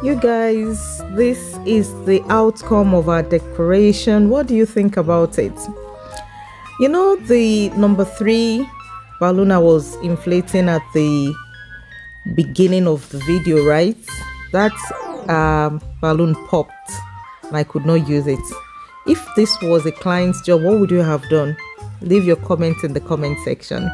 You guys, this is the outcome of our decoration. What do you think about it? You know, the number 3 balloon I was inflating at the beginning of the video, right? That balloon popped and I could not use it. If this was a client's job, what would you have done? Leave your comments in the comment section.